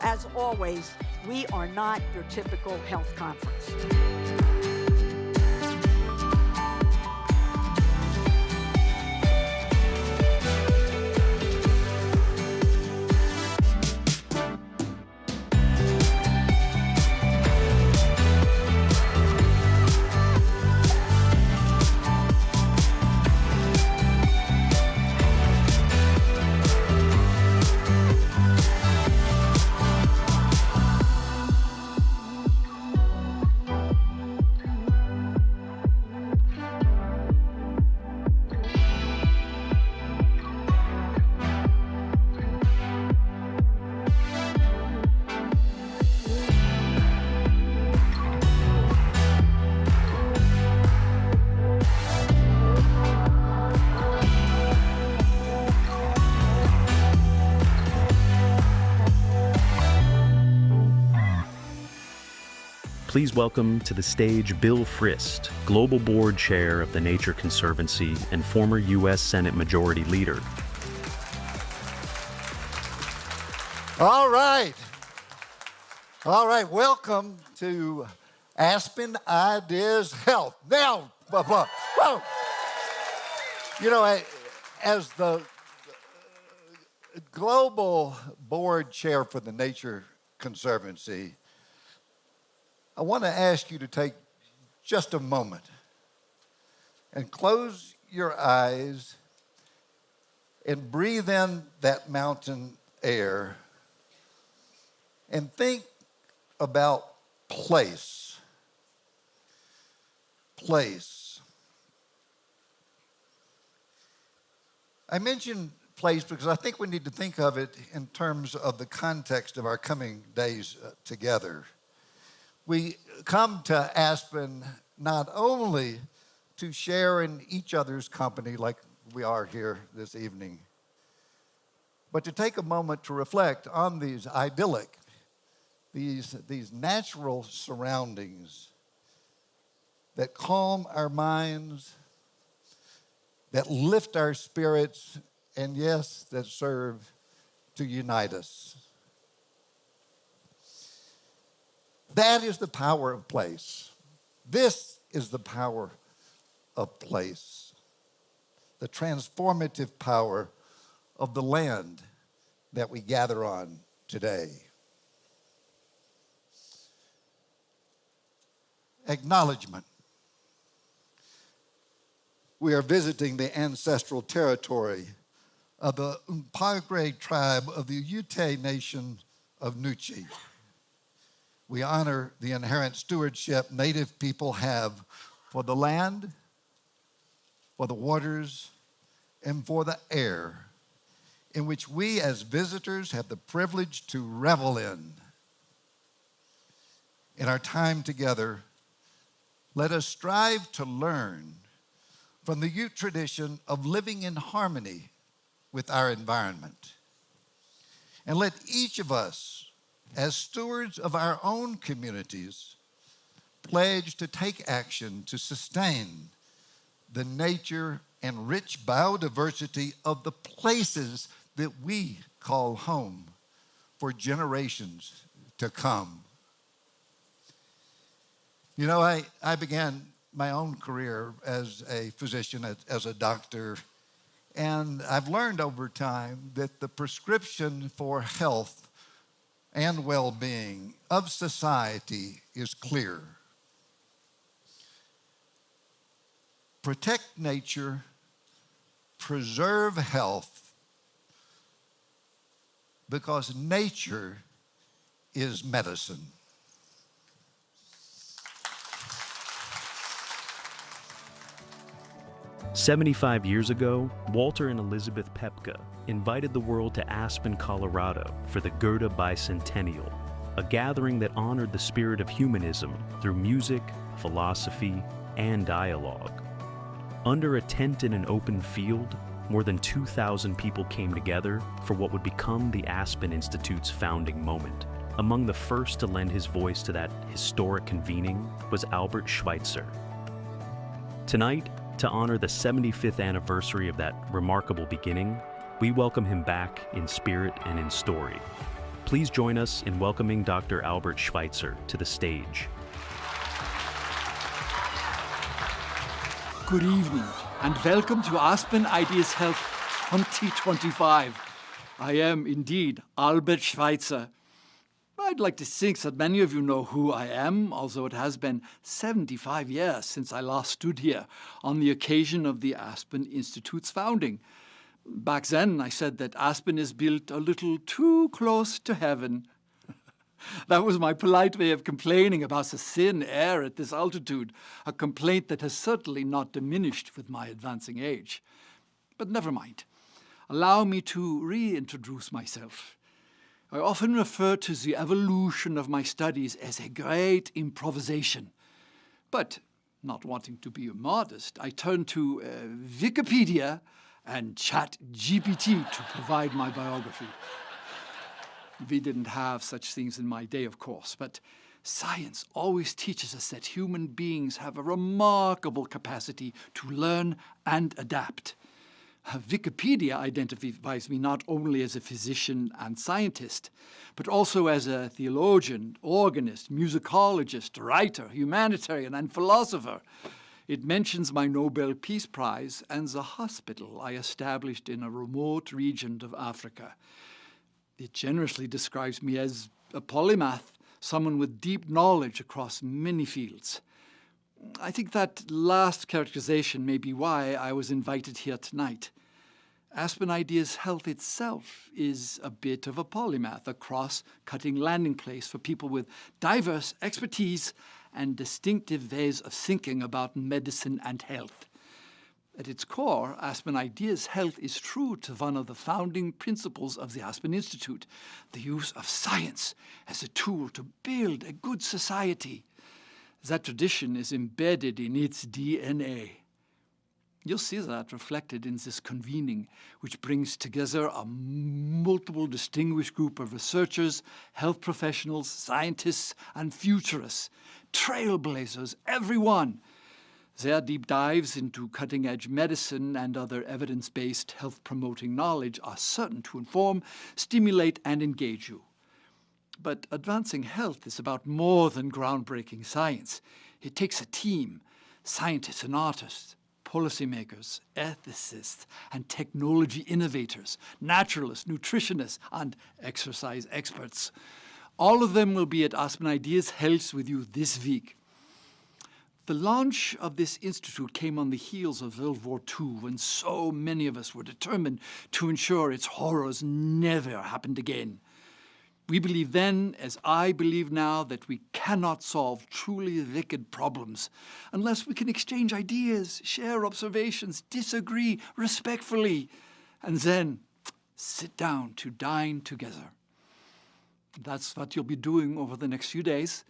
As always, we are not your typical health conference. Please welcome to the stage Bill Frist, Global Board Chair of the Nature Conservancy and former U.S. Senate Majority Leader. All right. Welcome to Aspen Ideas Health. Now, you know, as the Global Board Chair for the Nature Conservancy, I want to ask you to take just a moment and close your eyes and breathe in that mountain air and think about place. Place. I mention place because I think we need to think of it in terms of the context of our coming days together. We come to Aspen not only to share in each other's company like we are here this evening, but to take a moment to reflect on these idyllic, these natural surroundings that calm our minds, that lift our spirits, and yes, that serve to unite us. That is the power of place. This is the power of place, the transformative power of the land that we gather on today. Acknowledgement. We are visiting the ancestral territory of the Mpagre tribe of the Ute Nation of Nuchi. We honor the inherent stewardship Native people have for the land, for the waters, and for the air, in which we as visitors have the privilege to revel in. In our time together, let us strive to learn from the Ute tradition of living in harmony with our environment. And let each of us, as stewards of our own communities, pledge to take action to sustain the nature and rich biodiversity of the places that we call home for generations to come. You know, I began my own career as a physician, as a doctor, and I've learned over time that the prescription for health and well-being of society is clear. Protect nature, preserve health, because nature is medicine. "75 years ago, Walter and Elizabeth Pepka invited the world to Aspen, Colorado for the Goethe Bicentennial, a gathering that honored the spirit of humanism through music, philosophy, and dialogue. Under a tent in an open field, more than 2,000 people came together for what would become the Aspen Institute's founding moment. Among the first to lend his voice to that historic convening was Albert Schvitzer. Tonight, to honor the 75th anniversary of that remarkable beginning, we welcome him back in spirit and in story. Please join us in welcoming Dr. Albert Schvitzer to the stage. Good evening, and welcome to Aspen Ideas Health 2025. I am indeed Albert Schvitzer. I'd like to think that many of you know who I am, although it has been 75 years since I last stood here on the occasion of the Aspen Institute's founding. Back then, I said that Aspen is built a little too close to heaven. That was my polite way of complaining about the thin air at this altitude, a complaint that has certainly not diminished with my advancing age. But never mind. Allow me to reintroduce myself. I often refer to the evolution of my studies as a great improvisation. But, not wanting to be immodest, I turn to Wikipedia and ChatGPT to provide my biography. We didn't have such things in my day, of course, but science always teaches us that human beings have a remarkable capacity to learn and adapt. Wikipedia identifies me not only as a physician and scientist, but also as a theologian, organist, musicologist, writer, humanitarian, and philosopher. It mentions my Nobel Peace Prize and the hospital I established in a remote region of Africa. It generously describes me as a polymath, someone with deep knowledge across many fields. I think that last characterization may be why I was invited here tonight. Aspen Ideas Health itself is a bit of a polymath, a cross-cutting landing place for people with diverse expertise and distinctive ways of thinking about medicine and health. At its core, Aspen Ideas Health is true to one of the founding principles of the Aspen Institute, the use of science as a tool to build a good society. That tradition is embedded in its DNA. You'll see that reflected in this convening, which brings together a multiple distinguished group of researchers, health professionals, scientists, and futurists, trailblazers, everyone. Their deep dives into cutting-edge medicine and other evidence-based health-promoting knowledge are certain to inform, stimulate, and engage you. But advancing health is about more than groundbreaking science. It takes a team, scientists and artists, policymakers, ethicists, and technology innovators, naturalists, nutritionists, and exercise experts. All of them will be at Aspen Ideas Health with you this week. The launch of this institute came on the heels of World War II, when so many of us were determined to ensure its horrors never happened again. We believed then, as I believe now, that we cannot solve truly wicked problems unless we can exchange ideas, share observations, disagree respectfully, and then sit down to dine together. That's what you'll be doing over the next few days.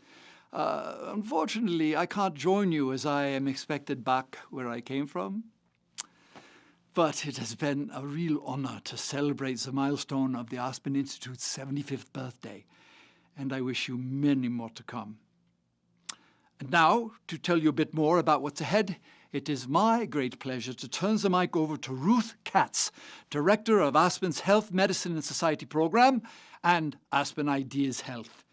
Unfortunately, I can't join you as I am expected back where I came from. But it has been a real honor to celebrate the milestone of the Aspen Institute's 75th birthday, and I wish you many more to come. And now, to tell you a bit more about what's ahead, it is my great pleasure to turn the mic over to Ruth Katz, Director of Aspen's Health, Medicine and Society Program and Aspen Ideas Health.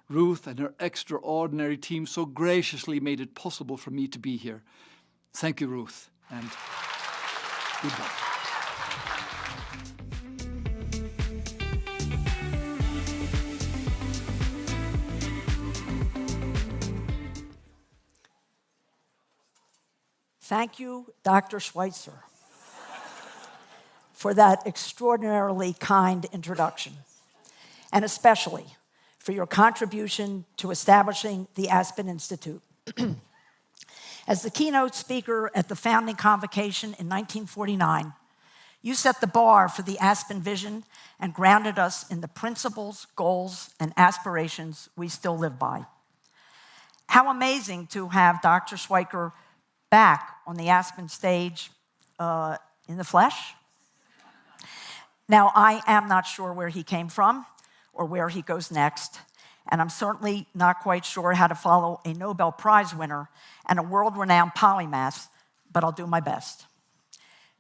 Ruth and her extraordinary team so graciously made it possible for me to be here. Thank you, Ruth, and goodbye. Thank you, Dr. Schvitzer, for that extraordinarily kind introduction, and especially for your contribution to establishing the Aspen Institute. As the keynote speaker at the founding convocation in 1949, you set the bar for the Aspen vision and grounded us in the principles, goals, and aspirations we still live by. How amazing to have Dr. Schvitzer back on the Aspen stage in the flesh. Now, I am not sure where he came from or where he goes next, and I'm certainly not quite sure how to follow a Nobel Prize winner and a world-renowned polymath, but I'll do my best.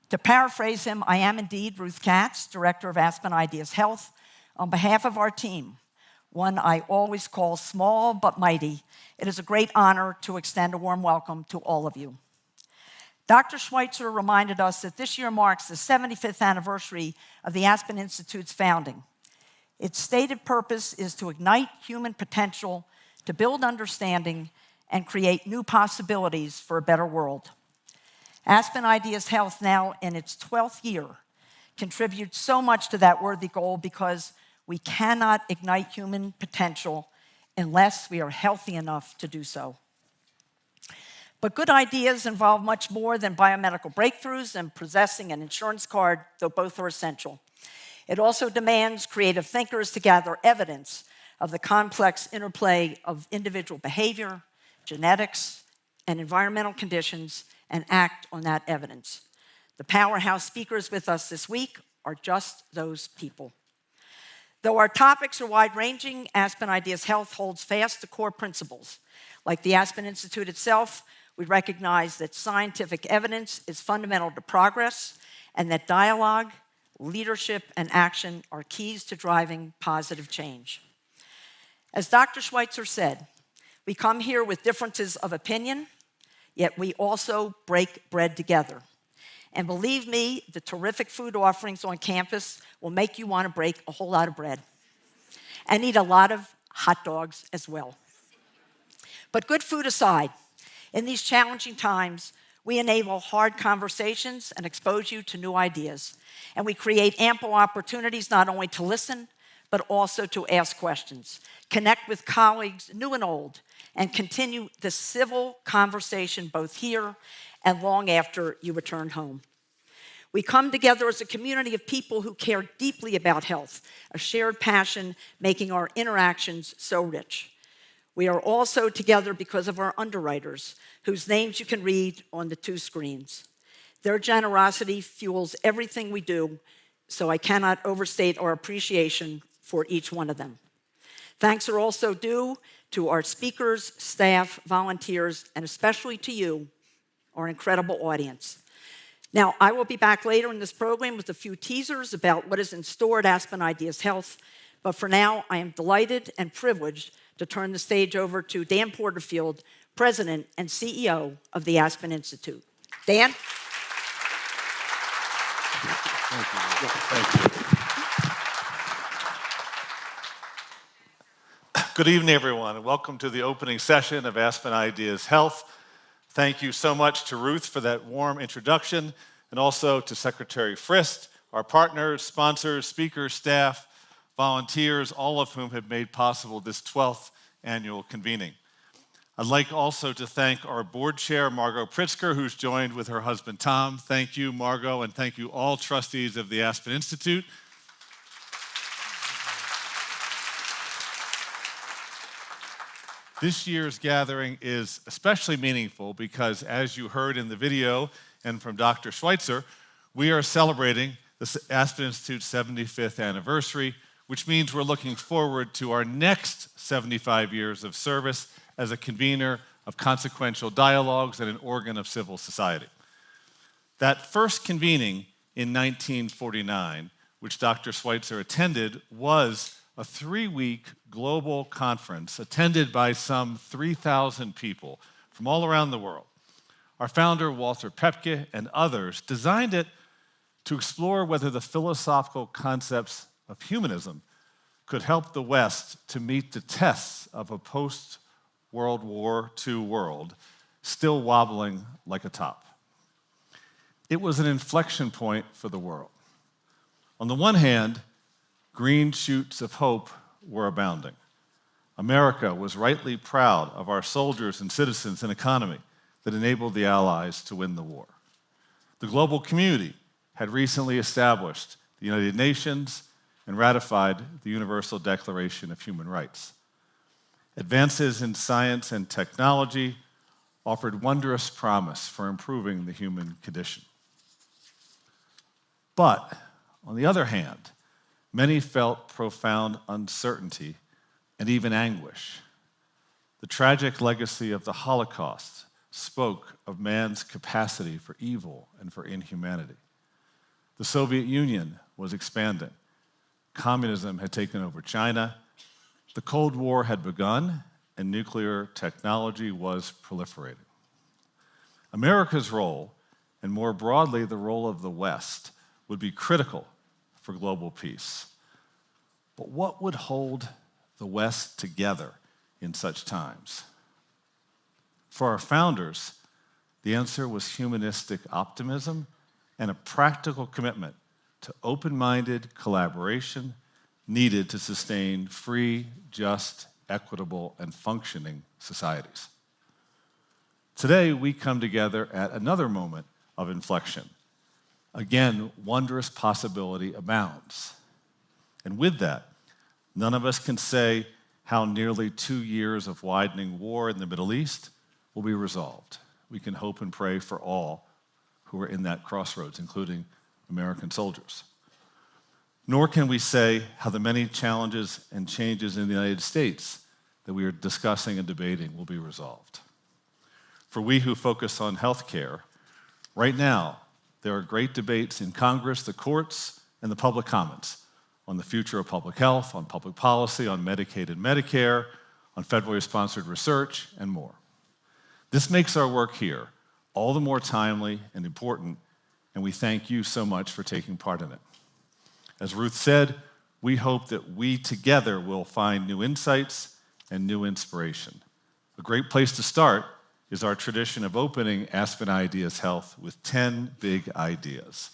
To paraphrase him, I am indeed Ruth Katz, Director of Aspen Ideas Health, On behalf of our team, one I always call small but mighty, it is a great honor to extend a warm welcome to all of you. Dr. Schvitzer reminded us that this year marks the 75th anniversary of the Aspen Institute's founding. Its stated purpose is to ignite human potential, to build understanding, and create new possibilities for a better world. Aspen Ideas Health, now in its 12th year, contributes so much to that worthy goal because we cannot ignite human potential unless we are healthy enough to do so. But good ideas involve much more than biomedical breakthroughs and possessing an insurance card, though both are essential. It also demands creative thinkers to gather evidence of the complex interplay of individual behavior, genetics, and environmental conditions, and act on that evidence. The powerhouse speakers with us this week are just those people. Though our topics are wide-ranging, Aspen Ideas Health holds fast to core principles. Like the Aspen Institute itself, we recognize that scientific evidence is fundamental to progress and that dialogue, leadership, and action are keys to driving positive change. As Dr. Schvitzer said, we come here with differences of opinion, yet we also break bread together. And believe me, the terrific food offerings on campus will make you want to break a whole lot of bread and eat a lot of hot dogs as well. But good food aside, in these challenging times, we enable hard conversations and expose you to new ideas. And we create ample opportunities not only to listen, but also to ask questions, connect with colleagues new and old, and continue the civil conversation both here and long after you return home. We come together as a community of people who care deeply about health, a shared passion making our interactions so rich. We are also together because of our underwriters, whose names you can read on the two screens. Their generosity fuels everything we do, so I cannot overstate our appreciation for each one of them. Thanks are also due to our speakers, staff, volunteers, and especially to you, our incredible audience. Now, I will be back later in this program with a few teasers about what is in store at Aspen Ideas Health, but for now, I am delighted and privileged to turn the stage over to Dan Porterfield, President and CEO of the Aspen Institute. Dan? Thank you. Good evening, everyone, and welcome to the opening session of Aspen Ideas Health. Thank you so much to Ruth for that warm introduction, and also to Secretary Frist, our partners, sponsors, speakers, staff, volunteers, all of whom have made possible this 12th annual convening. I'd like also to thank our board chair, Margot Pritzker, who's joined with her husband, Tom. Thank you, Margot, and thank you all trustees of the Aspen Institute. This year's gathering is especially meaningful because, as you heard in the video and from Dr. Schvitzer, we are celebrating the Aspen Institute's 75th anniversary, which means we're looking forward to our next 75 years of service as a convener of consequential dialogues and an organ of civil society. That first convening in 1949, which Dr. Schvitzer attended, was a 3-week global conference attended by some 3,000 people from all around the world. Our founder, Walter Pepke, and others designed it to explore whether the philosophical concepts of humanism could help the West to meet the tests of a post-World War II world still wobbling like a top. It was an inflection point for the world. On the one hand, green shoots of hope were abounding. America was rightly proud of our soldiers and citizens and economy that enabled the Allies to win the war. The global community had recently established the United Nations and ratified the Universal Declaration of Human Rights. Advances in science and technology offered wondrous promise for improving the human condition. But, on the other hand, many felt profound uncertainty and even anguish. The tragic legacy of the Holocaust spoke of man's capacity for evil and for inhumanity. The Soviet Union was expanding. Communism had taken over China. The Cold War had begun, and nuclear technology was proliferating. America's role, and more broadly, the role of the West, would be critical for global peace. But what would hold the West together in such times? For our founders, the answer was humanistic optimism and a practical commitment to open-minded collaboration needed to sustain free, just, equitable, and functioning societies. Today, we come together at another moment of inflection. Again, wondrous possibility abounds. And with that, none of us can say how nearly 2 years of widening war in the Middle East will be resolved. We can hope and pray for all who are in that crossroads, including American soldiers. Nor can we say how the many challenges and changes in the United States that we are discussing and debating will be resolved. For we who focus on healthcare, right now, there are great debates in Congress, the courts, and the public comments on the future of public health, on public policy, on Medicaid and Medicare, on federally sponsored research, and more. This makes our work here all the more timely and important, and we thank you so much for taking part in it. As Ruth said, we hope that we together will find new insights and new inspiration. A great place to start is our tradition of opening Aspen Ideas Health with 10 big ideas.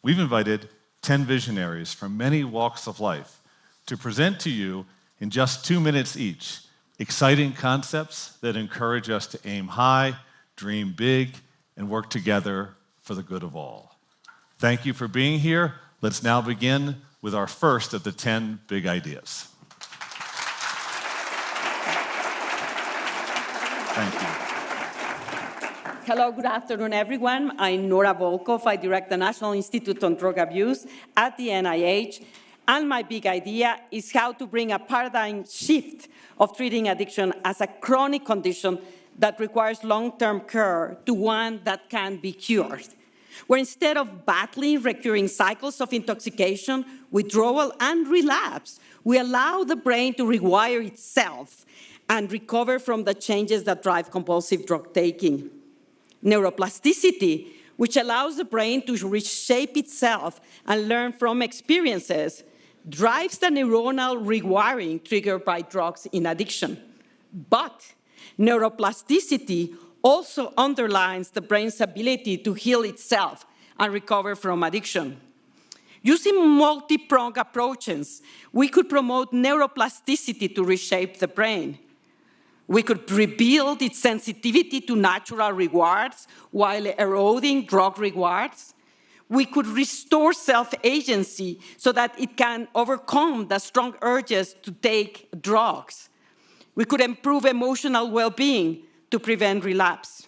We've invited 10 visionaries from many walks of life to present to you in just 2 minutes each exciting concepts that encourage us to aim high, dream big, and work together for the good of all. Thank you for being here. Let's now begin with our first of the 10 big ideas. Thank you. Hello, good afternoon, everyone. I'm Nora Bulkov. I direct the National Institute on Drug Abuse at the NIH. And my big idea is how to bring a paradigm shift of treating addiction as a chronic condition that requires long-term care to one that can be cured, where instead of battling recurring cycles of intoxication, withdrawal, and relapse, we allow the brain to rewire itself and recover from the changes that drive compulsive drug taking. Neuroplasticity, which allows the brain to reshape itself and learn from experiences, drives the neuronal rewiring triggered by drugs in addiction. But neuroplasticity also underlines the brain's ability to heal itself and recover from addiction. Using multi-pronged approaches, we could promote neuroplasticity to reshape the brain. We could rebuild its sensitivity to natural rewards while eroding drug rewards. We could restore self-agency so that it can overcome the strong urges to take drugs. We could improve emotional well-being to prevent relapse.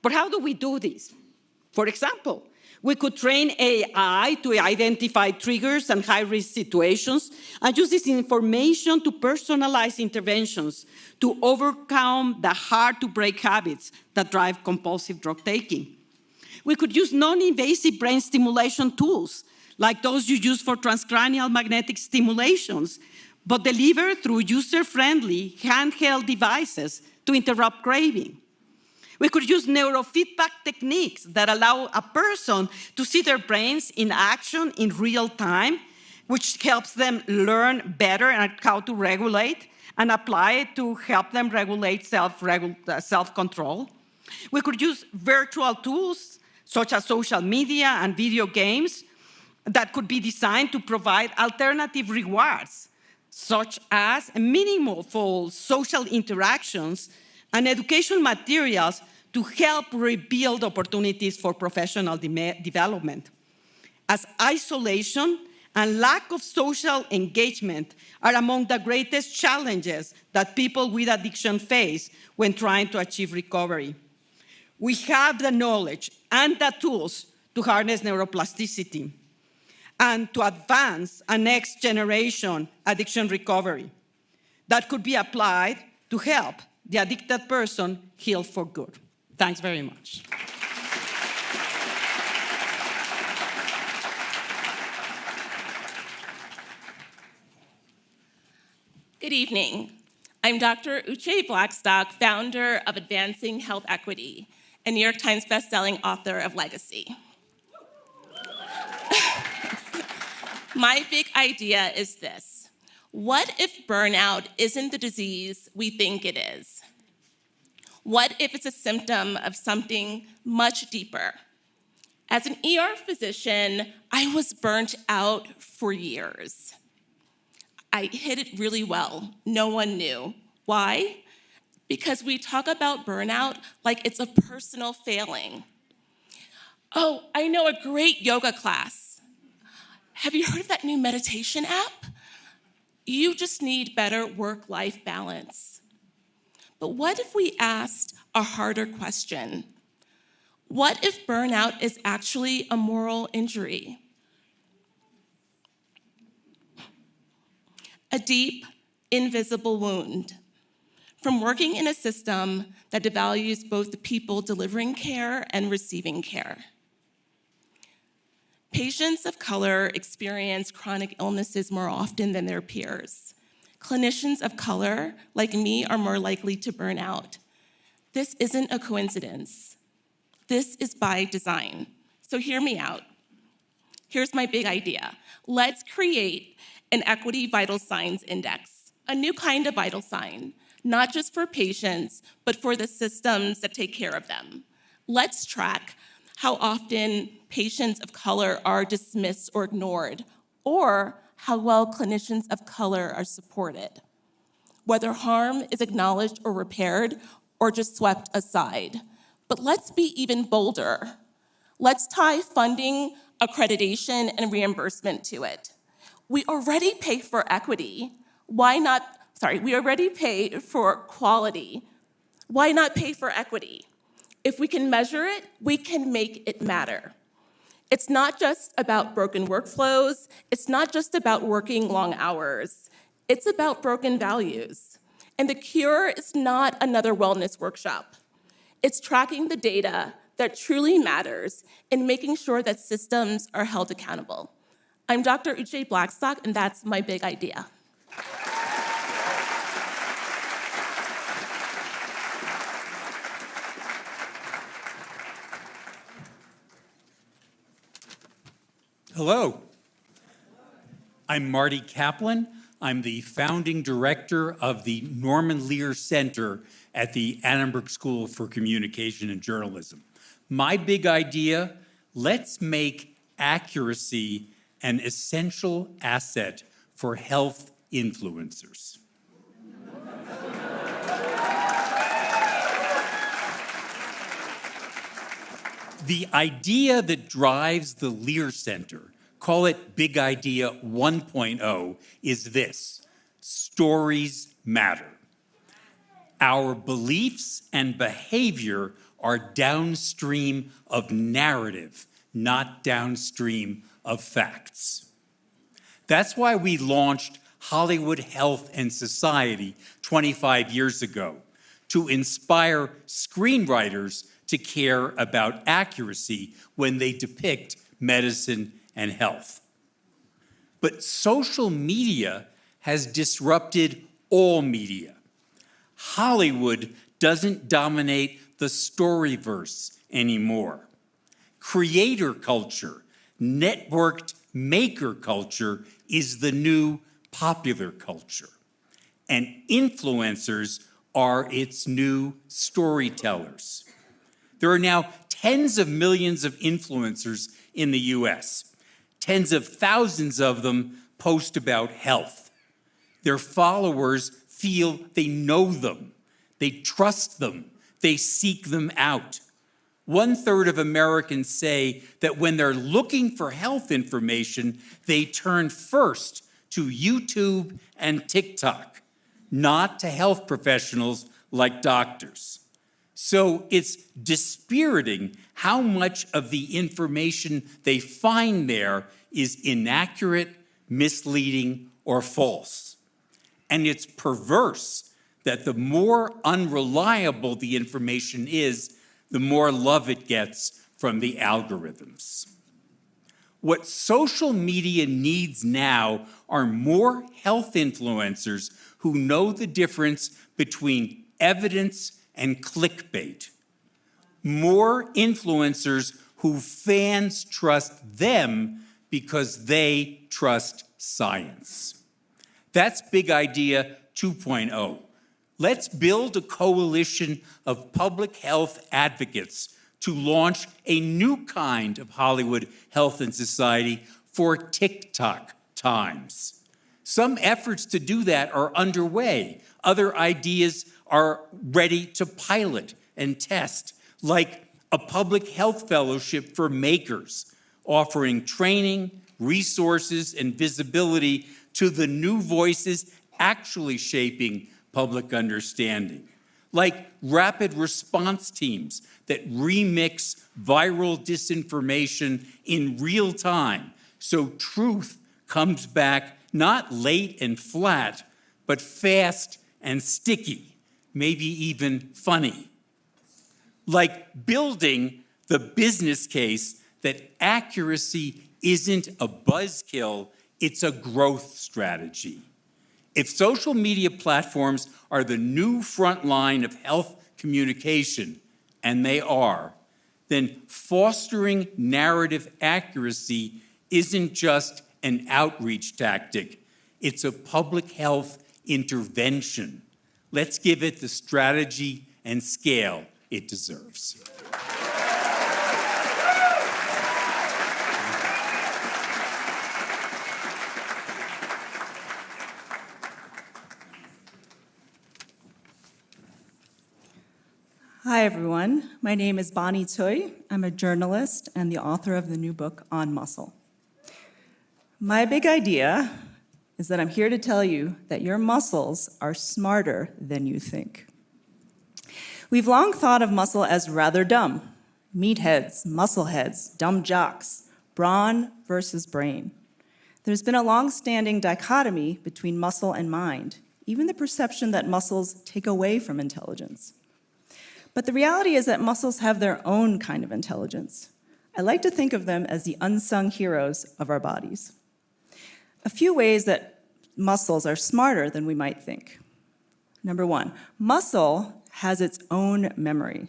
But how do we do this? For example, we could train AI to identify triggers and high-risk situations and use this information to personalize interventions to overcome the hard-to-break habits that drive compulsive drug taking. We could use non-invasive brain stimulation tools, like those you use for transcranial magnetic stimulations, but delivered through user-friendly handheld devices to interrupt craving. We could use neurofeedback techniques that allow a person to see their brains in action in real time, which helps them learn better and how to regulate and apply it to help them regulate self-control. We could use virtual tools such as social media and video games that could be designed to provide alternative rewards, such as meaningful social interactions and education materials to help rebuild opportunities for professional development. As isolation and lack of social engagement are among the greatest challenges that people with addiction face when trying to achieve recovery. We have the knowledge and the tools to harness neuroplasticity and to advance a next generation addiction recovery that could be applied to help the addicted person heal for good. Thanks very much. Good evening. I'm Dr. Uch Blackstock, founder of Advancing Health Equity, and New York Times bestselling author of Legacy. My big idea is this. What if burnout isn't the disease we think it is? What if it's a symptom of something much deeper? As an ER physician, I was burnt out for years. I hid it really well. No one knew. Why? Because we talk about burnout like it's a personal failing. Oh, I know a great yoga class. Have you heard of that new meditation app? You just need better work-life balance. But what if we asked a harder question? What if burnout is actually a moral injury? A deep, invisible wound from working in a system that devalues both the people delivering care and receiving care. Patients of color experience chronic illnesses more often than their peers. Clinicians of color, like me, are more likely to burn out. This isn't a coincidence. This is by design. So hear me out. Here's my big idea. Let's create an equity vital signs index, a new kind of vital sign, not just for patients, but for the systems that take care of them. Let's track how often patients of color are dismissed or ignored, or how well clinicians of color are supported, whether harm is acknowledged or repaired, or just swept aside. But let's be even bolder. Let's tie funding, accreditation, and reimbursement to it. We already pay for equity. We already pay for quality. Why not pay for equity? If we can measure it, we can make it matter. It's not just about broken workflows. It's not just about working long hours. It's about broken values. And the cure is not another wellness workshop. It's tracking the data that truly matters and making sure that systems are held accountable. I'm Dr. Uch Blackstock, and that's my big idea. Hello. I'm Marty Kaplan. I'm the founding director of the Norman Lear Center at the Annenberg School for Communication and Journalism. My big idea, let's make accuracy an essential asset for health influencers. The idea that drives the Lear Center, call it Big Idea 1.0, is this: stories matter. Our beliefs and behavior are downstream of narrative, not downstream of facts. That's why we launched Hollywood Health and Society 25 years ago, to inspire screenwriters to care about accuracy when they depict medicine and health. But social media has disrupted all media. Hollywood doesn't dominate the storyverse anymore. Creator culture, networked maker culture is the new popular culture. And influencers are its new storytellers. There are now tens of millions of influencers in the US. Tens of thousands of them post about health. Their followers feel they know them, they trust them, they seek them out. 1/3 of Americans say that when they're looking for health information, they turn first to YouTube and TikTok, not to health professionals like doctors. So it's dispiriting how much of the information they find there is inaccurate, misleading, or false. And it's perverse that the more unreliable the information is, the more love it gets from the algorithms. What social media needs now are more health influencers who know the difference between evidence and clickbait. More influencers who fans trust them because they trust science. That's Big Idea 2.0. Let's build a coalition of public health advocates to launch a new kind of Hollywood health and society for TikTok times. Some efforts to do that are underway. Other ideas are ready to pilot and test, like a public health fellowship for makers, offering training, resources, and visibility to the new voices actually shaping public understanding, like rapid response teams that remix viral disinformation in real time so truth comes back not late and flat, but fast and sticky, maybe even funny. Like building the business case that accuracy isn't a buzzkill, it's a growth strategy. If social media platforms are the new front line of health communication, and they are, then fostering narrative accuracy isn't just an outreach tactic, it's a public health intervention. Let's give it the strategy and scale it deserves. Hi, everyone. My name is Bonnie Tsui. I'm a journalist and the author of the new book on muscle. My big idea is that I'm here to tell you that your muscles are smarter than you think. We've long thought of muscle as rather dumb. Meatheads, muscleheads, dumb jocks, brawn versus brain. There's been a long-standing dichotomy between muscle and mind, even the perception that muscles take away from intelligence. But the reality is that muscles have their own kind of intelligence. I like to think of them as the unsung heroes of our bodies. A few ways that muscles are smarter than we might think. Number one, muscle has its own memory.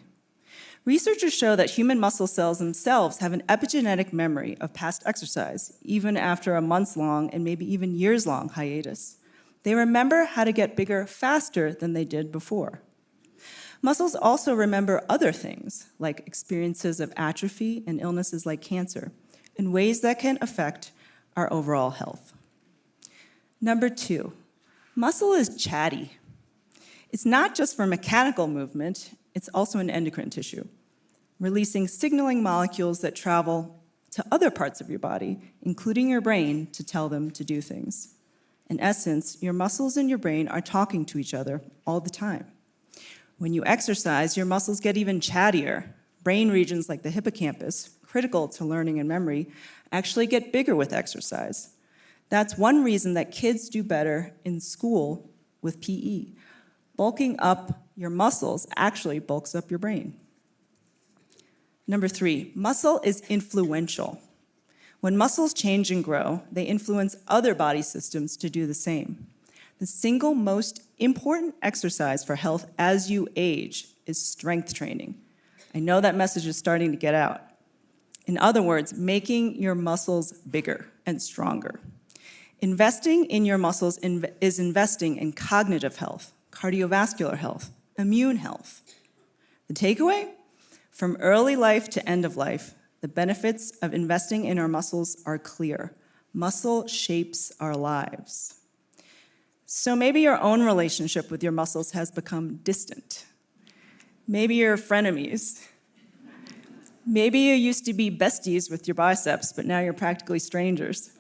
Researchers show that human muscle cells themselves have an epigenetic memory of past exercise, even after a months-long and maybe even years-long hiatus. They remember how to get bigger faster than they did before. Muscles also remember other things, like experiences of atrophy and illnesses like cancer, in ways that can affect our overall health. Number two, muscle is chatty. It's not just for mechanical movement, it's also an endocrine tissue, releasing signaling molecules that travel to other parts of your body, including your brain, to tell them to do things. In essence, your muscles and your brain are talking to each other all the time. When you exercise, your muscles get even chattier. Brain regions like the hippocampus, critical to learning and memory, actually get bigger with exercise. That's one reason that kids do better in school with PE. Bulking up your muscles actually bulks up your brain. Number three, muscle is influential. When muscles change and grow, they influence other body systems to do the same. The single most important exercise for health as you age is strength training. I know that message is starting to get out. In other words, making your muscles bigger and stronger. Investing in your muscles is investing in cognitive health, cardiovascular health, immune health. The takeaway? From early life to end of life, the benefits of investing in our muscles are clear. Muscle shapes our lives. So maybe your own relationship with your muscles has become distant. Maybe you're frenemies. Maybe you used to be besties with your biceps, but now you're practically strangers.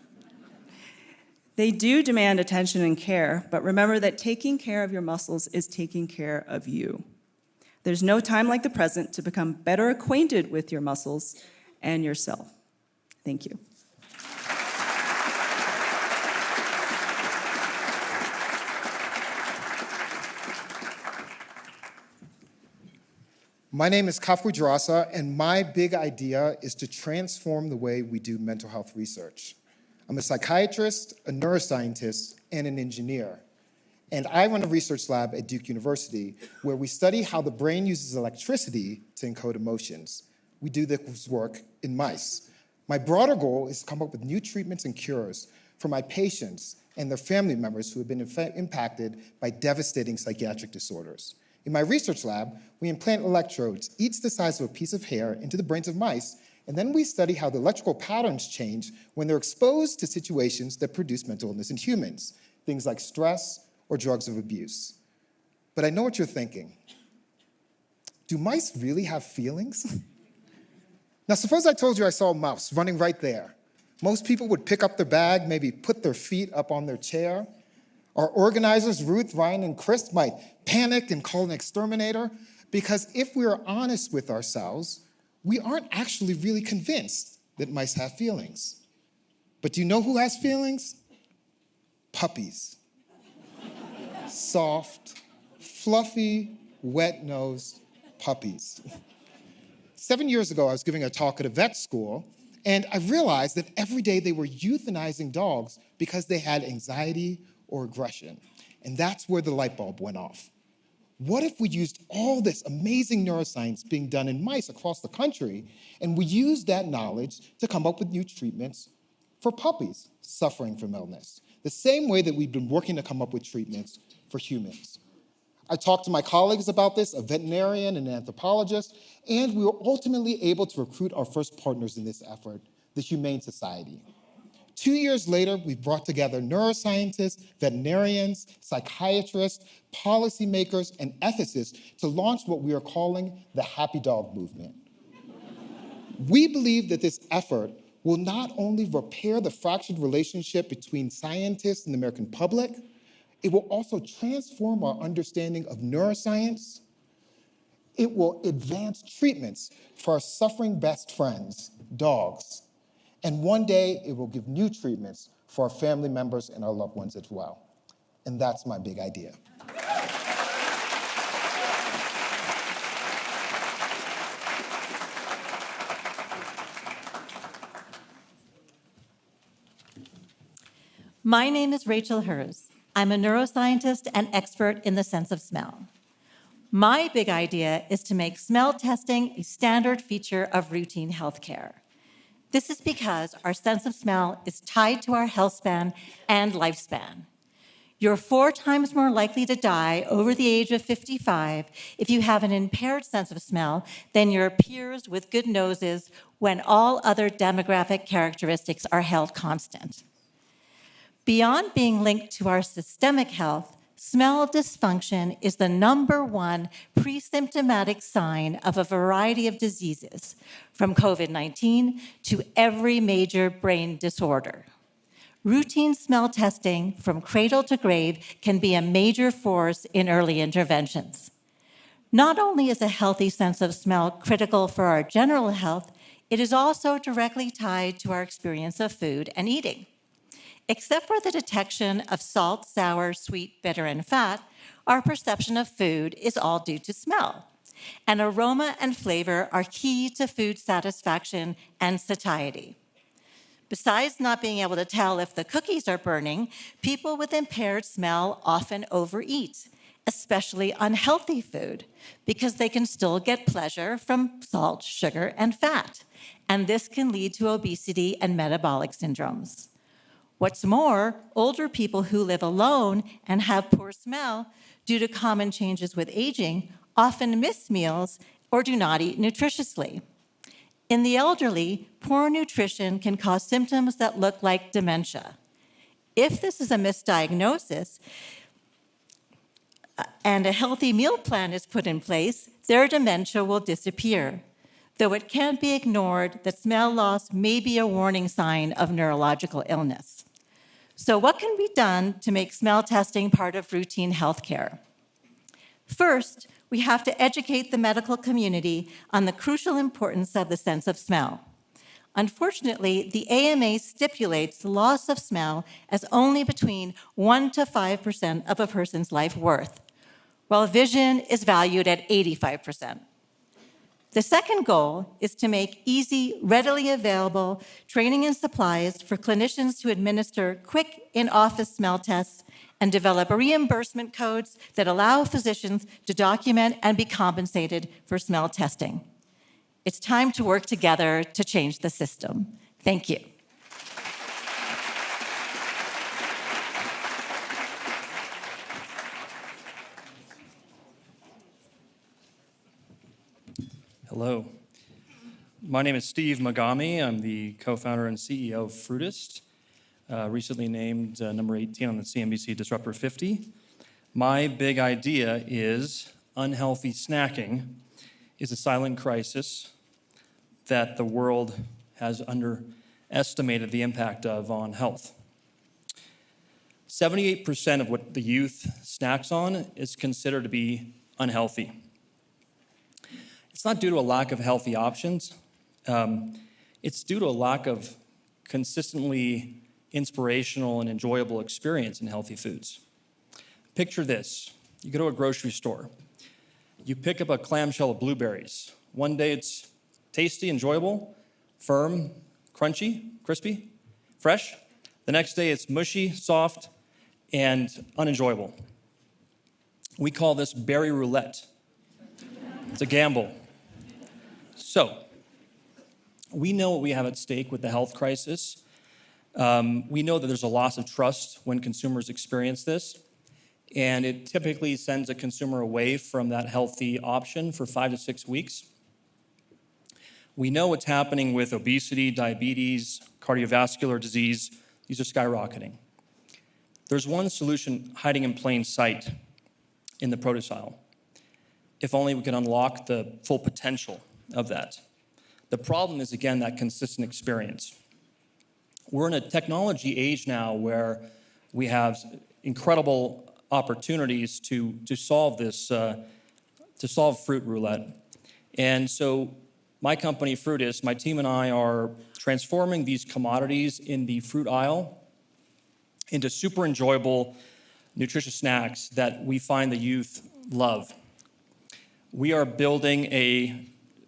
They do demand attention and care, but remember that taking care of your muscles is taking care of you. There's no time like the present to become better acquainted with your muscles and yourself. Thank you. My name is Kafu Dasa, and my big idea is to transform the way we do mental health research. I'm a psychiatrist, a neuroscientist, and an engineer. And I run a research lab at Duke University where we study how the brain uses electricity to encode emotions. We do this work in mice. My broader goal is to come up with new treatments and cures for my patients and their family members who have been impacted by devastating psychiatric disorders. In my research lab, we implant electrodes, each the size of a piece of hair, into the brains of mice, and then we study how the electrical patterns change when they're exposed to situations that produce mental illness in humans, things like stress or drugs of abuse. But I know what you're thinking. Do mice really have feelings? Now, suppose I told you I saw a mouse running right there. Most people would pick up their bag, maybe put their feet up on their chair. Our organizers, Ruth, Ryan, and Frist, might panic and call an exterminator, because if we are honest with ourselves, we aren't actually really convinced that mice have feelings. But do you know who has feelings? Puppies. Soft, fluffy, wet-nosed puppies. 7 years ago, I was giving a talk at a vet school, and I realized that every day they were euthanizing dogs because they had anxiety or aggression. And that's where the light bulb went off. What if we used all this amazing neuroscience being done in mice across the country, and we used that knowledge to come up with new treatments for puppies suffering from illness, the same way that we've been working to come up with treatments for humans? I talked to my colleagues about this, a veterinarian and an anthropologist, and we were ultimately able to recruit our first partners in this effort, the Humane Society. 2 years later, we brought together neuroscientists, veterinarians, psychiatrists, policymakers, and ethicists to launch what we are calling the Happy Dog Movement. We believe that this effort will not only repair the fractured relationship between scientists and the American public, it will also transform our understanding of neuroscience. It will advance treatments for our suffering best friends, dogs. And one day, it will give new treatments for our family members and our loved ones as well. And that's my big idea. My name is Rachel Hers. I'm a neuroscientist and expert in the sense of smell. My big idea is to make smell testing a standard feature of routine healthcare. This is because our sense of smell is tied to our health span and lifespan. You're 4 times more likely to die over the age of 55 if you have an impaired sense of smell than your peers with good noses when all other demographic characteristics are held constant. Beyond being linked to our systemic health, smell dysfunction is the #1 pre-symptomatic sign of a variety of diseases, from COVID-19 to every major brain disorder. Routine smell testing from cradle to grave can be a major force in early interventions. Not only is a healthy sense of smell critical for our general health, it is also directly tied to our experience of food and eating. Except for the detection of salt, sour, sweet, bitter, and fat, our perception of food is all due to smell. And aroma and flavor are key to food satisfaction and satiety. Besides not being able to tell if the cookies are burning, people with impaired smell often overeat, especially unhealthy food, because they can still get pleasure from salt, sugar, and fat. And this can lead to obesity and metabolic syndromes. What's more, older people who live alone and have poor smell due to common changes with aging often miss meals or do not eat nutritiously. In the elderly, poor nutrition can cause symptoms that look like dementia. If this is a misdiagnosis and a healthy meal plan is put in place, their dementia will disappear. Though it can't be ignored that smell loss may be a warning sign of neurological illness. So what can be done to make smell testing part of routine healthcare? First, we have to educate the medical community on the crucial importance of the sense of smell. Unfortunately, the AMA stipulates loss of smell as only between 1% to 5% of a person's life worth, while vision is valued at 85%. The second goal is to make easy, readily available training and supplies for clinicians to administer quick in-office smell tests and develop reimbursement codes that allow physicians to document and be compensated for smell testing. It's time to work together to change the system. Thank you. Hello. My name is Steve McGami. I'm the co-founder and CEO of Frist, recently named number 18 on the CNBC Disruptor 50. My big idea is unhealthy snacking is a silent crisis that the world has underestimated the impact of on health. 78% of what the youth snacks on is considered to be unhealthy. It's not due to a lack of healthy options. It's due to a lack of consistently inspirational and enjoyable experience in healthy foods. Picture this. You go to a grocery store. You pick up a clamshell of blueberries. One day it's tasty, enjoyable, firm, crunchy, crispy, fresh. The next day it's mushy, soft, and unenjoyable. We call this berry roulette. It's a gamble. So, we know what we have at stake with the health crisis. We know that there's a loss of trust when consumers experience this, and it typically sends a consumer away from that healthy option for 5 to 6 weeks. We know what's happening with obesity, diabetes, cardiovascular disease. These are skyrocketing. There's one solution hiding in plain sight in the produce aisle. If only we could unlock the full potential of that. The problem is, again, that consistent experience. We're in a technology age now where we have incredible opportunities to solve this, to solve fruit roulette. And so my company, Frist, my team and I are transforming these commodities in the fruit aisle into super enjoyable, nutritious snacks that we find the youth love. We are building a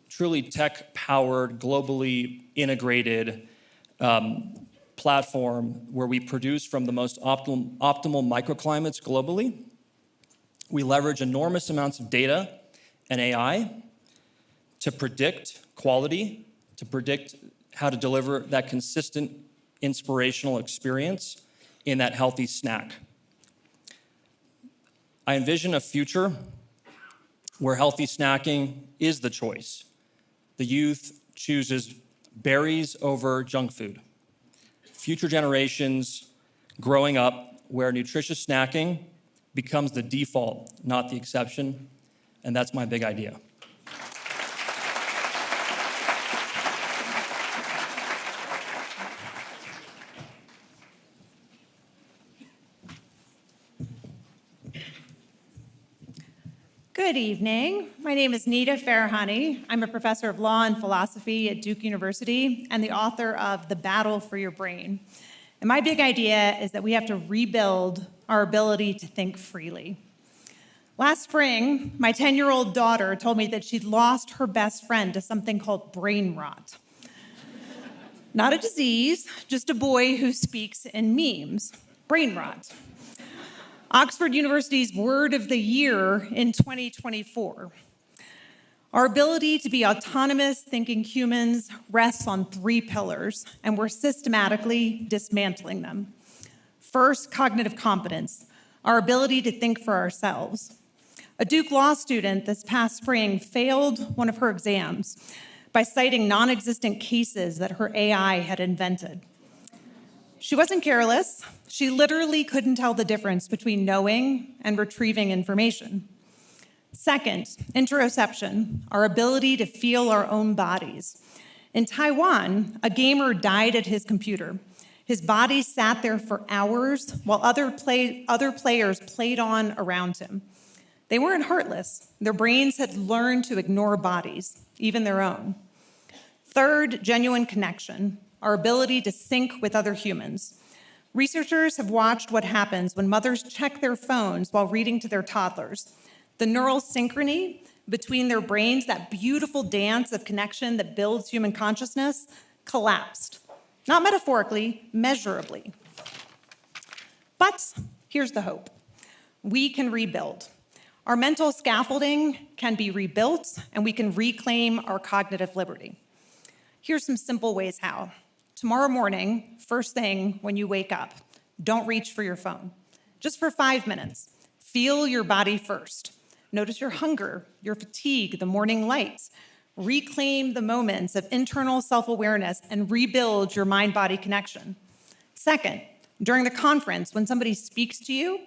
truly tech-powered, globally integrated platform where we produce from the most optimal microclimates globally. We leverage enormous amounts of data and AI to predict quality, to predict how to deliver that consistent, inspirational experience in that healthy snack. I envision a future where healthy snacking is the choice. The youth chooses berries over junk food. Future generations growing up where nutritious snacking becomes the default, not the exception, and that's my big idea. Good evening. My name is Nita Farahhani. I'm a professor of law and philosophy at Duke University and the author of The Battle for Your Brain. And my big idea is that we have to rebuild our ability to think freely. Last spring, my 10-year-old daughter told me that she'd lost her best friend to something called brain rot. Not a disease, just a boy who speaks in memes. Brain rot. Oxford University's word of the year in 2024. Our ability to be autonomous thinking humans rests on 3 pillars, and we're systematically dismantling them. First, cognitive competence, our ability to think for ourselves. A Duke Law student this past spring failed one of her exams by citing non-existent cases that her AI had invented. She wasn't careless. She literally couldn't tell the difference between knowing and retrieving information. Second, interoception, our ability to feel our own bodies. In Taiwan, a gamer died at his computer. His body sat there for hours while other players played on around him. They weren't heartless. Their brains had learned to ignore bodies, even their own. Third, genuine connection, our ability to sync with other humans. Researchers have watched what happens when mothers check their phones while reading to their toddlers. The neural synchrony between their brains, that beautiful dance of connection that builds human consciousness, collapsed. Not metaphorically, measurably. But here's the hope. We can rebuild. Our mental scaffolding can be rebuilt, and we can reclaim our cognitive liberty. Here's some simple ways how. Tomorrow morning, first thing when you wake up, don't reach for your phone. Just for 5 minutes. Feel your body first. Notice your hunger, your fatigue, the morning lights. Reclaim the moments of internal self-awareness and rebuild your mind-body connection. Second, during the conference, when somebody speaks to you,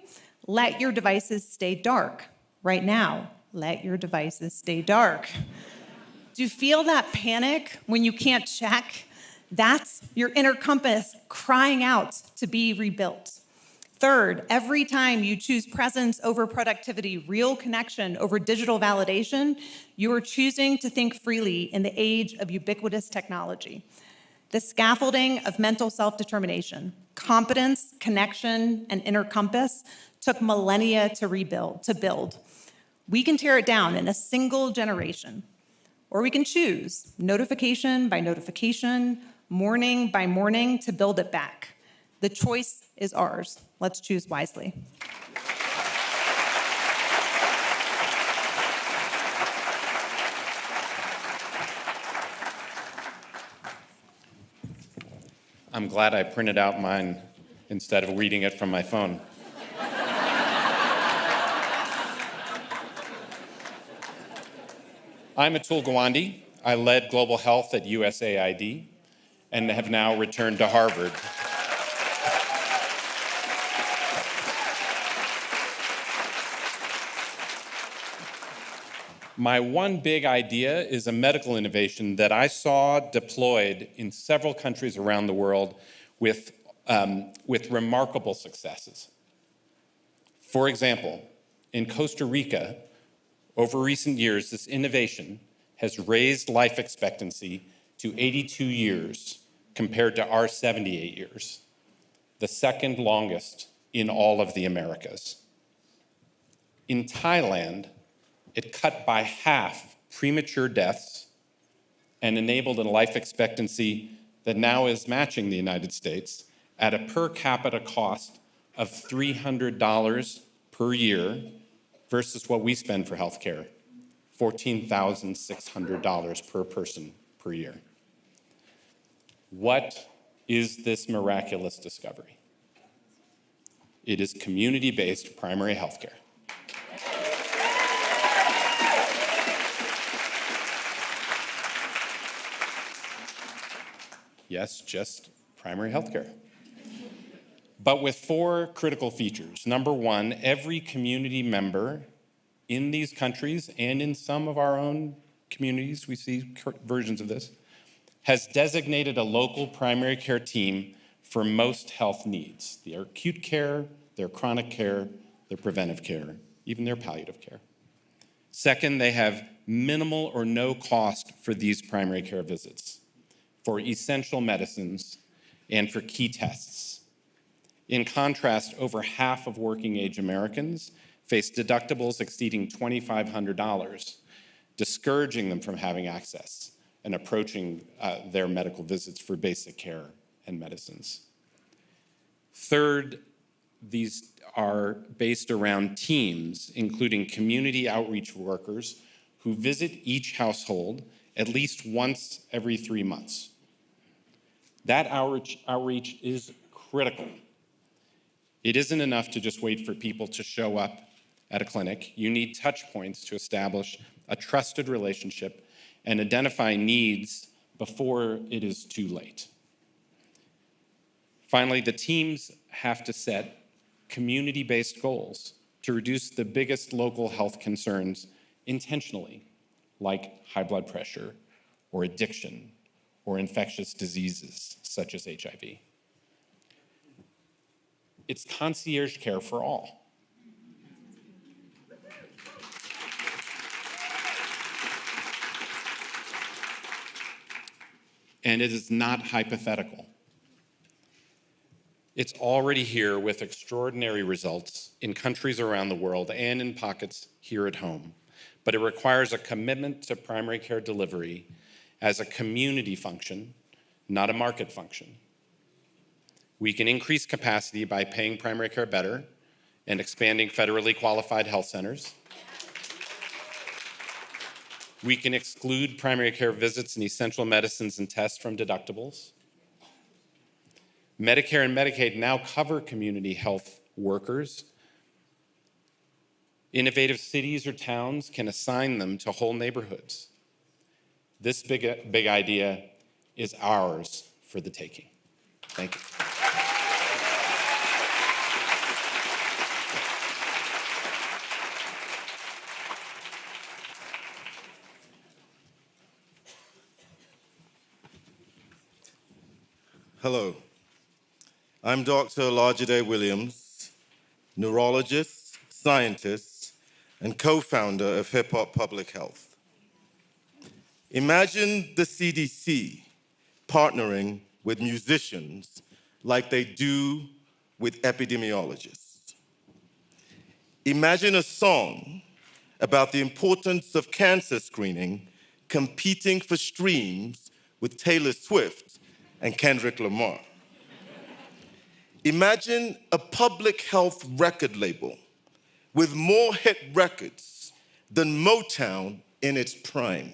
let your devices stay dark. Right now, let your devices stay dark. Do you feel that panic when you can't check? That's your inner compass crying out to be rebuilt. Third, every time you choose presence over productivity, real connection over digital validation, you are choosing to think freely in the age of ubiquitous technology. The scaffolding of mental self-determination, competence, connection, and inner compass took millennia to build. We can tear it down in a single generation, or we can choose, notification by notification, morning by morning, to build it back. The choice is ours. Let's choose wisely. I'm glad I printed out mine instead of reading it from my phone. I'm Atul Gowandi. I led global health at USAID and have now returned to Harvard. My one big idea is a medical innovation that I saw deployed in several countries around the world with remarkable successes. For example, in Costa Rica, over recent years, this innovation has raised life expectancy to 82 years compared to our 78 years, the second longest in all of the Americas. In Thailand, it cut by half premature deaths and enabled a life expectancy that now is matching the United States at a per capita cost of $300 per year versus what we spend for healthcare, $14,600 per person per year. What is this miraculous discovery? It is community-based primary healthcare. Yes, just primary healthcare. But with 4 critical features. Number 1, every community member in these countries and in some of our own communities, we see versions of this, has designated a local primary care team for most health needs, their acute care, their chronic care, their preventive care, even their palliative care. Second, they have minimal or no cost for these primary care visits, for essential medicines, and for key tests. In contrast, over half of working-age Americans face deductibles exceeding $2,500, discouraging them from having access and approaching their medical visits for basic care and medicines. Third, these are based around teams, including community outreach workers who visit each household at least once every 3 months. That outreach is critical. It isn't enough to just wait for people to show up at a clinic. You need touch points to establish a trusted relationship and identify needs before it is too late. Finally, the teams have to set community-based goals to reduce the biggest local health concerns intentionally, like high blood pressure or addiction or infectious diseases such as HIV. It's concierge care for all. And it is not hypothetical. It's already here with extraordinary results in countries around the world and in pockets here at home. but it requires a commitment to primary care delivery as a community function, not a market function. We can increase capacity by paying primary care better and expanding federally qualified health centers. We can exclude primary care visits and essential medicines and tests from deductibles. Medicare and Medicaid now cover community health workers. Innovative cities or towns can assign them to whole neighborhoods. This big idea is ours for the taking. Thank you. Hello, I'm Dr. Olajide Williams, neurologist, scientist, and co-founder of Hip Hop Public Health. Imagine the CDC partnering with musicians like they do with epidemiologists. Imagine a song about the importance of cancer screening competing for streams with Taylor Swift and Kendrick Lamar. Imagine a public health record label with more hit records than Motown in its prime.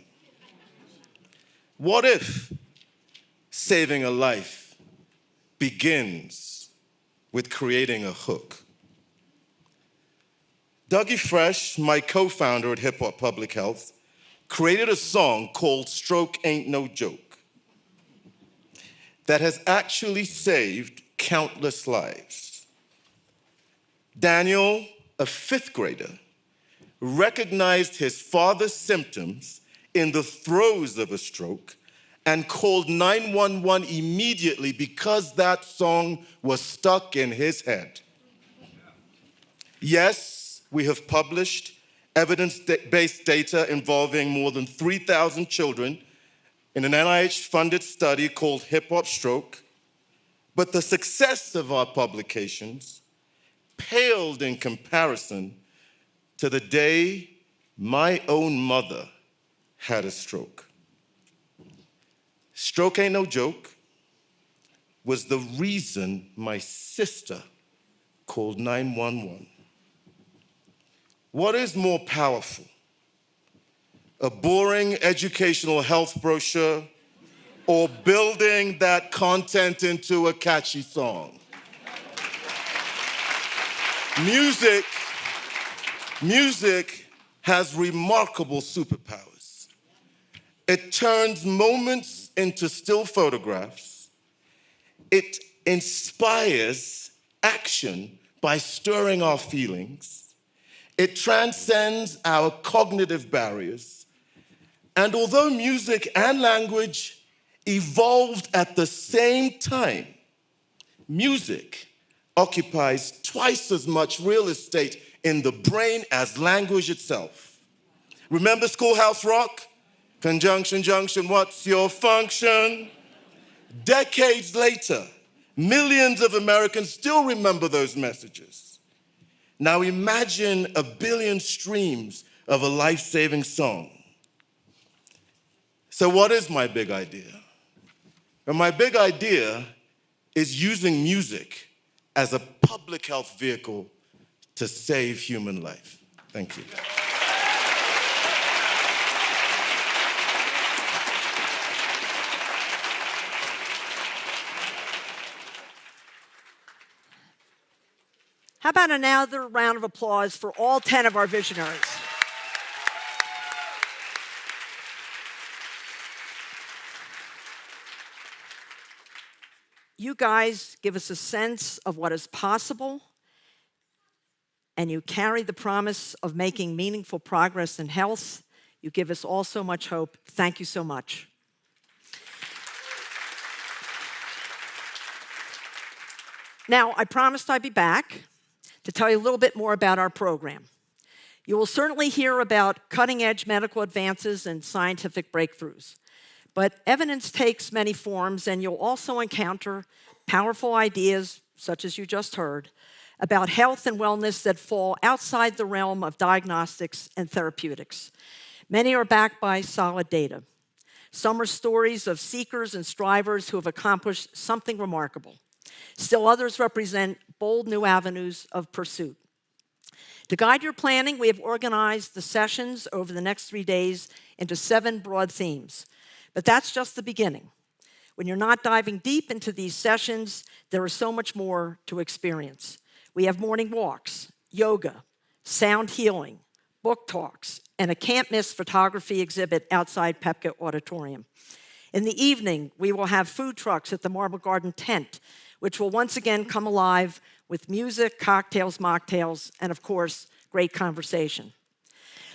What if saving a life begins with creating a hook? Dougie Fresh, my co-founder at Hip Hop Public Health, created a song called Stroke Ain't No Joke that has actually saved countless lives. Daniel, a 5th grader, recognized his father's symptoms in the throes of a stroke and called 911 immediately because that song was stuck in his head. Yes, we have published evidence-based data involving more than 3,000 children in an NIH-funded study called Hip Hop Stroke, but the success of our publications paled in comparison to the day my own mother had a stroke. Stroke Ain't No Joke was the reason my sister called 911. What is more powerful? A boring educational health brochure or building that content into a catchy song? Music has remarkable superpowers. It turns moments into still photographs. It inspires action by stirring our feelings. It transcends our cognitive barriers. And although music and language evolved at the same time, music occupies twice as much real estate in the brain as language itself. Remember Schoolhouse Rock? Conjunction, junction, what's your function? Decades later, millions of Americans still remember those messages. Now imagine a billion streams of a life-saving song. So what is my big idea? And my big idea is using music as a public health vehicle to save human life. Thank you. How about another round of applause for all 10 of our visionaries? You guys give us a sense of what is possible, and you carry the promise of making meaningful progress in health. You give us all so much hope. Thank you so much. Now, I promised I'd be back to tell you a little bit more about our program. You will certainly hear about cutting-edge medical advances and scientific breakthroughs. But evidence takes many forms, and you'll also encounter powerful ideas, such as you just heard, about health and wellness that fall outside the realm of diagnostics and therapeutics. Many are backed by solid data. Some are stories of seekers and strivers who have accomplished something remarkable. Still others represent bold new avenues of pursuit. To guide your planning, we have organized the sessions over the next 3 days into 7 broad themes. But that's just the beginning. When you're not diving deep into these sessions, there is so much more to experience. We have morning walks, yoga, sound healing, book talks, and a can't-miss photography exhibit outside Pepka Auditorium. In the evening, we will have food trucks at the Marble Garden tent, which will once again come alive with music, cocktails, mocktails, and of course, great conversation.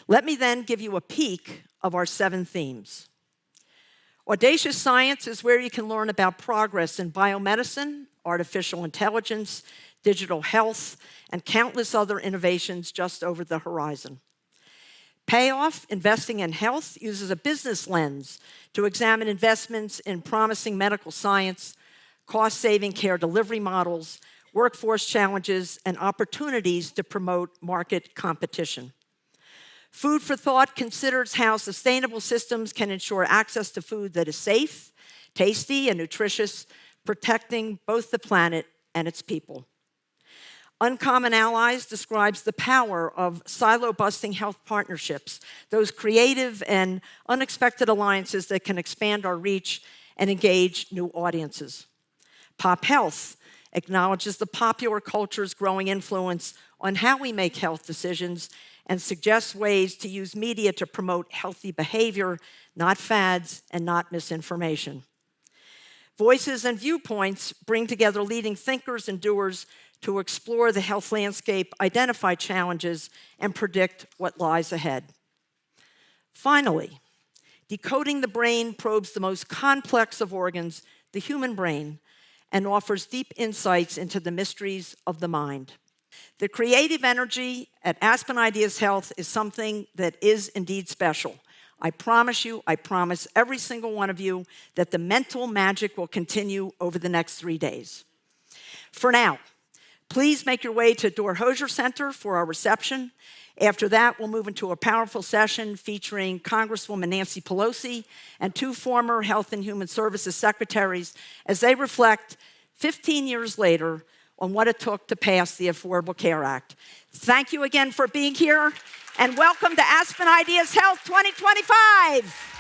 Let me then give you a peek of our 7 themes. Audacious science is where you can learn about progress in biomedicine, artificial intelligence, digital health, and countless other innovations just over the horizon. Payoff, investing in health, uses a business lens to examine investments in promising medical science, cost-saving care delivery models, workforce challenges, and opportunities to promote market competition. Food for Thought considers how sustainable systems can ensure access to food that is safe, tasty, and nutritious, protecting both the planet and its people. Uncommon Allies describes the power of silo-busting health partnerships, those creative and unexpected alliances that can expand our reach and engage new audiences. Pop Health acknowledges the popular culture's growing influence on how we make health decisions and suggests ways to use media to promote healthy behavior, not fads and not misinformation. Voices and Viewpoints bring together leading thinkers and doers to explore the health landscape, identify challenges, and predict what lies ahead. Finally, Decoding the Brain probes the most complex of organs, the human brain, and offers deep insights into the mysteries of the mind. The creative energy at Aspen Ideas Health is something that is indeed special. I promise every single one of you that the mental magic will continue over the next 3 days. For now, please make your way to Dorr-Hosier Center for our reception. After that, we'll move into a powerful session featuring Congresswoman Nancy Pelosi and 2 former Health and Human Services secretaries as they reflect 15 years later on what it took to pass the Affordable Care Act. Thank you again for being here, and welcome to Aspen Ideas Health 2025.